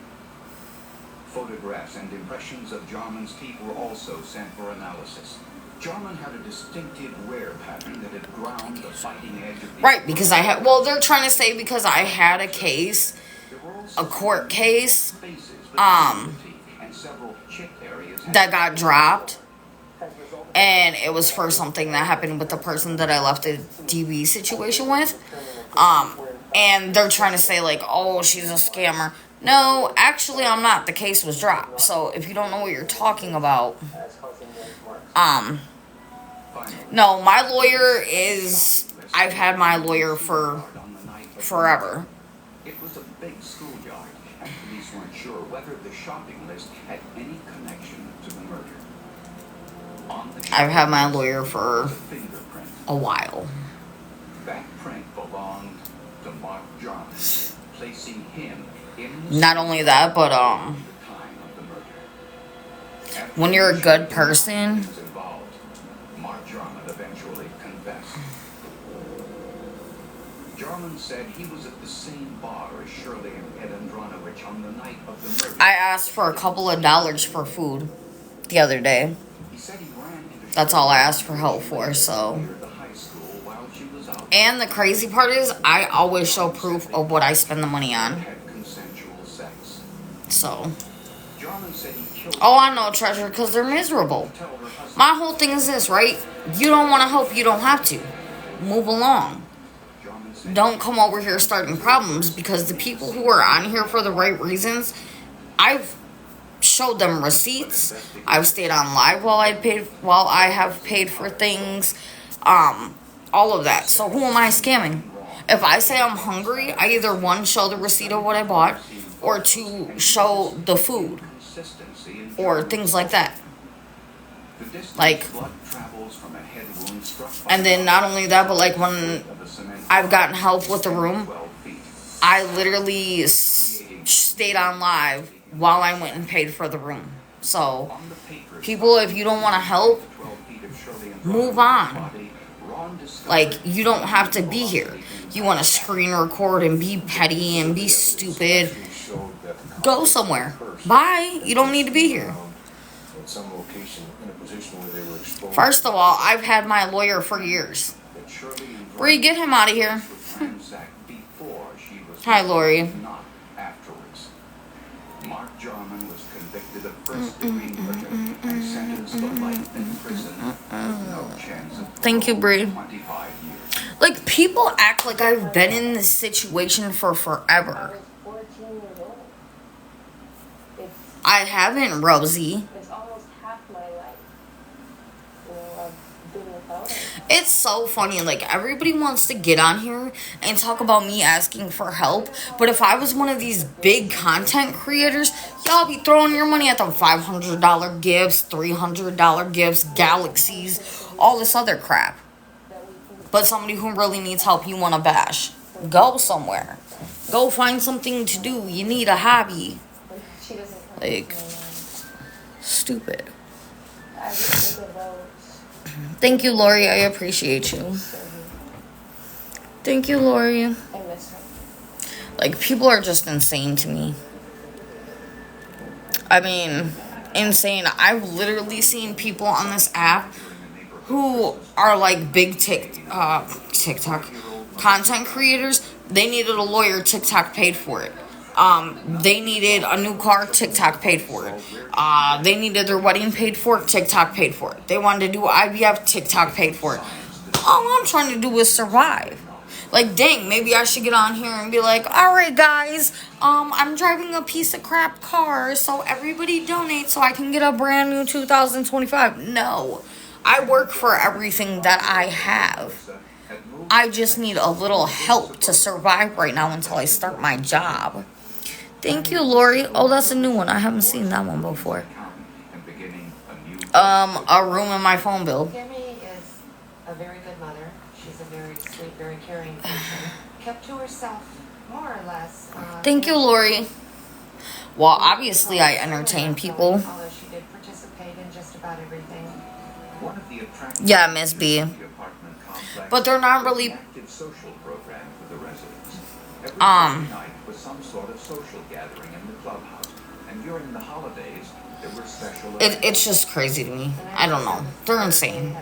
Photographs and impressions of Jarman's teeth were also sent for analysis. Jarman had a distinctive wear pattern that had ground the fighting edge of the... Right, because I had... Well, they're trying to say because I had a case, a court case, that got dropped. And it was for something that happened with the person that I left the DV situation with. And they're trying to say, like, oh, she's a scammer. No, actually, I'm not. The case was dropped. So, if you don't know what you're talking about... No, my lawyer is... I've had my lawyer for forever. It was a big schoolyard, and police weren't sure whether the shopping list had any connection to the murder. I've had my lawyer for a while. That print belonged to Mark Jarman, placing him in... Not only that, but, when you're a good person... Mark Jarman eventually confessed. Jarman said he was at the same bar as Shirley and Ed Andronovich on the night of the murder. I asked for a couple of dollars for food the other day. He said he ran into That's all I asked for help for, so... And the crazy part is, I always show proof of what I spend the money on. So... Oh, I know, Treasure, because they're miserable. My whole thing is this, right? You don't want to help, you don't have to. Move along. Don't come over here starting problems, because the people who are on here for the right reasons, I've showed them receipts. I've stayed on live while I have paid for things. All of that. So who am I scamming? If I say I'm hungry, I either, one, show the receipt of what I bought, or two, show the food. Or things like that. Like, and then not only that, but like when I've gotten help with the room, I literally stayed on live while I went and paid for the room. So, people, if you don't want to help, move on. Like, you don't have to be here. You want to screen record and be petty and be stupid, go somewhere. Bye. You don't need to be here. First of all, I've had my lawyer for years. Bree, get him out of here. Hi, Lori. Mark Jarman was convicted of first-degree murder and sentenced to life in prison with no chance of Thank you, Bree. 25 years. Like, people act like I've been in this situation for forever. 14 years old. I haven't, Rosie. It's almost half my life. You know, I've been without it. It's so funny, like, everybody wants to get on here and talk about me asking for help, but if I was one of these big content creators, y'all be throwing your money at them $500 gifts, $300 gifts, galaxies, all this other crap. But somebody who really needs help, you want to bash. Go somewhere. Go find something to do. You need a hobby. Like, stupid. Thank you, Lori. I appreciate you. Thank you, Lori. Like, people are just insane to me. I mean, insane. I've literally seen people on this app who are like big TikTok content creators. They needed a lawyer, TikTok paid for it. They needed a new car, TikTok paid for it. They needed their wedding paid for it, TikTok paid for it. They wanted to do IVF, TikTok paid for it. All I'm trying to do is survive. Like, dang, maybe I should get on here and be like, alright guys, I'm driving a piece of crap car, so everybody donate so I can get a brand new 2025. No. I work for everything that I have. I just need a little help to survive right now until I start my job. Thank you, Lori. Oh, that's a new one. I haven't seen that one before. A room in my phone bill. Kimmy is a very good mother. She's a very sweet, very caring person. Kept to herself, more or less. Thank you, Lori. Well, obviously I entertain people. Although she did participate in just about everything. Yeah, Miss B. But they're not really... some sort of social gathering in the clubhouse, and during the holidays there were special it's just crazy to me. I don't know. They're insane.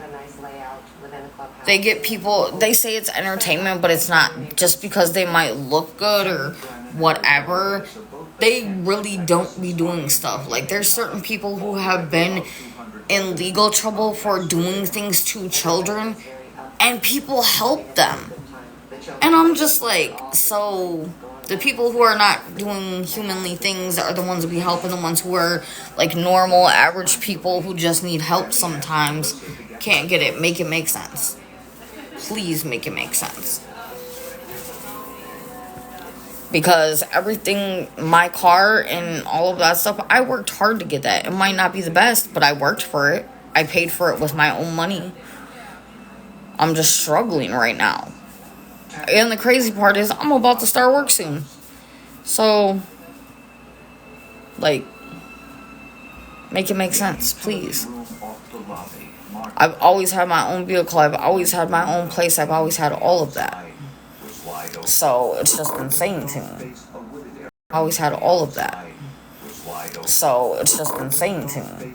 They get people, they say it's entertainment, but it's not. Just because they might look good or whatever, they really don't be doing stuff. Like, there's certain people who have been in legal trouble for doing things to children, and people help them. And I'm just like, so the people who are not doing humanly things are the ones we help, and the ones who are like normal, average people who just need help sometimes can't get it. Make it make sense. Please make it make sense. Because everything, my car and all of that stuff, I worked hard to get that. It might not be the best, but I worked for it. I paid for it with my own money. I'm just struggling right now. And the crazy part is, I'm about to start work soon. So, like, make it make sense, please. I've always had my own vehicle. I've always had my own place. I've always had all of that. So, it's just insane to me. I always had all of that. So, it's just insane to me.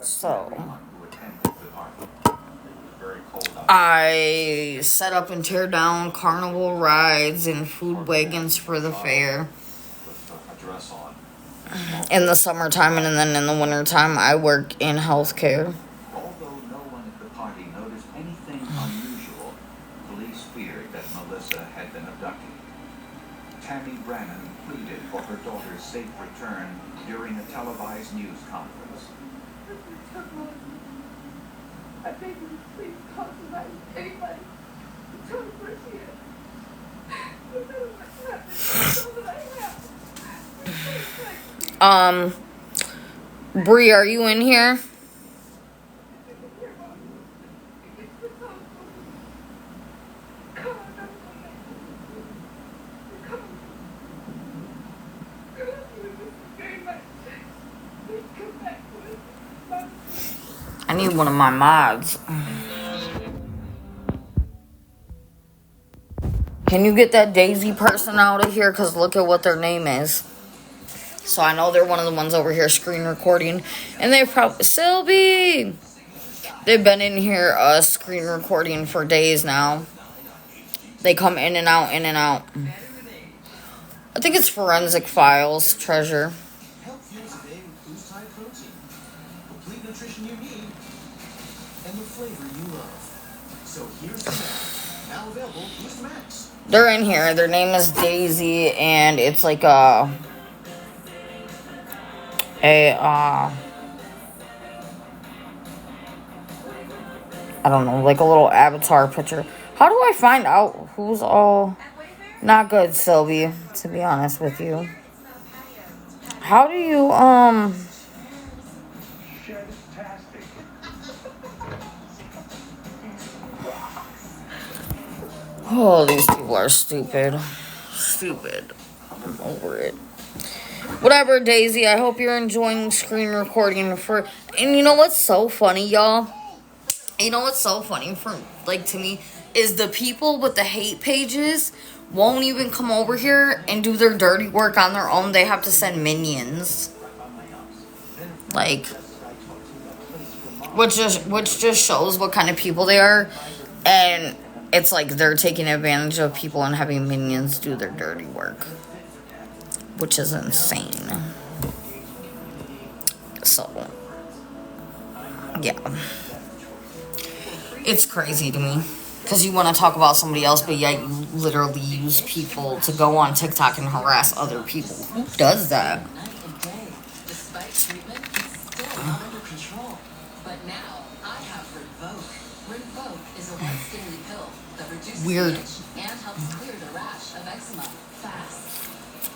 So, I set up and tear down carnival rides and food wagons for the fair in the summertime, and then in the wintertime I work in healthcare. Although no one at the party noticed anything unusual, police feared that Melissa had been abducted. Tammy Brannon pleaded for her daughter's safe return during a televised news conference. I beg you, please contact anybody. Tell me where she is. Bree, are you in here? I need one of my mods. Can you get that Daisy person out of here? Because look at what their name is. So I know they're one of the ones over here screen recording. And they've probably... Sylvie! They've been in here screen recording for days now. They come in and out, in and out. I think it's Forensic Files, Treasure. Help fuels a day with Boost High Protein. Complete nutrition you need and the flavor you love. So here's the max. Now available, Boost Max. They're in here. Their name is Daisy, and it's like I don't know, like a little avatar picture. How do I find out who's all... Not good, Sylvie, to be honest with you. How do you, Oh, these people are stupid. Stupid. I'm over it. Whatever, Daisy. I hope you're enjoying screen recording for... And you know what's so funny, y'all? You know what's so funny for, like, to me? Is the people with the hate pages won't even come over here and do their dirty work on their own. They have to send minions. Like, which just shows what kind of people they are. And it's like they're taking advantage of people and having minions do their dirty work, which is insane. So, yeah. It's crazy to me. Because you want to talk about somebody else, but yet you literally use people to go on TikTok and harass other people. Who does that? Despite treatment, it's still not under control. But now, I have Rinvoq. Rinvoq is a once-daily pill that reduces Weird. itch and helps clear the rash of eczema fast.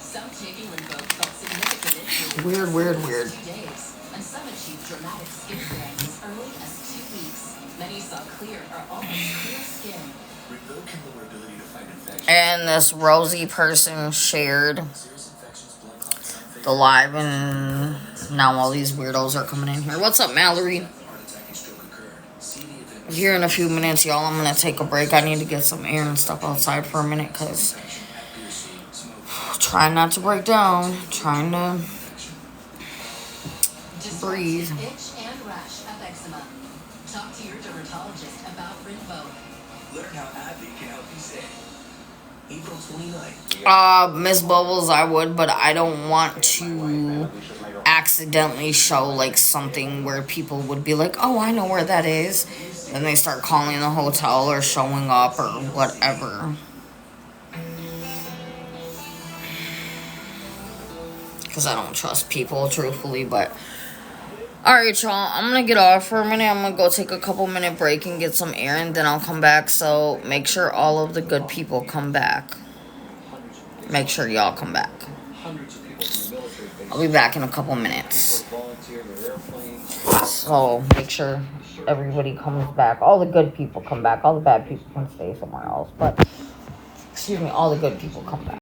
Some taking Rinvoq felt significant itch relief Weird. in 2 days, and some achieved dramatic skin clearance as early as 2 weeks. Many saw clear or almost clear skin. Rinvoq can lower ability to fight infections. And this Rosie person shared the live, and now all these weirdos are coming in here. What's up, Mallory? Here in a few minutes, y'all, I'm going to take a break. I need to get some air and stuff outside for a minute, because trying not to break down, trying to breathe. Itch and rash of eczema. Talk to your dermatologist about Rinvoq. Learn how AbbVie can help you save. April 29th. Miss Bubbles, I would, but I don't want to accidentally show, like, something where people would be like, oh, I know where that is. Then they start calling the hotel or showing up or whatever. Because I don't trust people, truthfully, but... Alright, y'all, I'm going to get off for a minute. I'm going to go take a couple-minute break and get some air, and then I'll come back. So, make sure all of the good people come back. Make sure y'all come back. I'll be back in a couple minutes. So, make sure everybody comes back. All the good people come back. All the bad people can stay somewhere else. But, excuse me, all the good people come back.